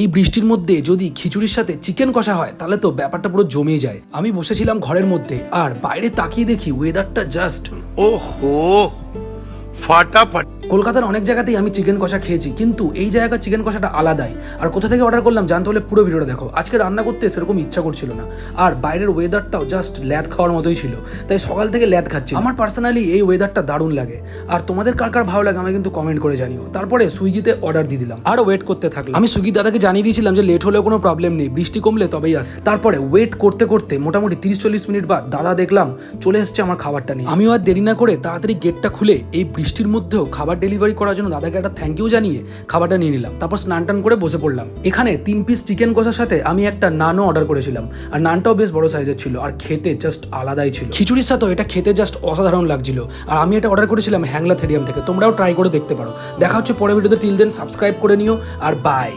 এই বৃষ্টির মধ্যে যদি খিচুড়ির সাথে চিকেন কষা হয় তাহলে তো ব্যাপারটা পুরো জমে যায়। আমি বসেছিলাম ঘরের মধ্যে আর বাইরে তাকিয়ে দেখি ওয়েদারটা জাস্ট ওহো ফাটাফাটি। কলকাতার অনেক জায়গাতেই আমি চিকেন কষা খেয়েছি, কিন্তু এই জায়গার চিকেন কষাটা আলাদাই। আর কোথা থেকে অর্ডার করলাম জানতে হলে পুরো ভিডিওটা দেখো। আজকে রান্না করতে সেরকম ইচ্ছা করছিল না, আর বাইরের ওয়েদারটাও জাস্ট ল্যাদ খাওয়ার মতোই ছিল, তাই সকাল থেকে ল্যাদ খাচ্ছি। আমার পার্সোনালি এই ওয়েদারটা দারুণ লাগে, আর তোমাদের কার কার ভালো লাগে আমাকে কিন্তু কমেন্ট করে জানিও। তারপরে সুইগিতে অর্ডার দিয়ে দিলাম আর ওয়েট করতে থাকলাম। আমি সুইগি দাদাকে জানিয়ে দিয়েছিলাম যে লেট হলেও কোনো প্রবলেম নেই, বৃষ্টি কমলে তবেই আসে। তারপরে ওয়েট করতে করতে মোটামুটি 30-40 মিনিট বাদ দাদা দেখলাম চলে এসছে আমার খাবারটা নিয়ে। আমিও আর দেরি না করে তাড়াতাড়ি গেটটা খুলে এই বৃষ্টির মধ্যেও খাবার ডেলিভারি করার জন্য দাদাকে একটা থ্যাংক ইউ জানিয়ে খাবারটা নিয়ে নিলাম। তারপর স্নান টান করে বসে পড়লাম। এখানে 3 পিস চিকেন কষার সাথে আমি একটা নানও অর্ডার করেছিলাম, আর নানটাও বেশ বড় সাইজের ছিল, আর খেতে জাস্ট আলাদাই ছিল। খিচুড়ির সাথেও এটা খেতে জাস্ট অসাধারণ লাগছিল। আর আমি এটা অর্ডার করেছিলাম হ্যাংলা থেরিয়াম থেকে, তোমরাও ট্রাই করে দেখতে পারো। দেখা হচ্ছে পরের ভিডিওতে, টিল দেন সাবস্ক্রাইব করে নিও, আর বাই।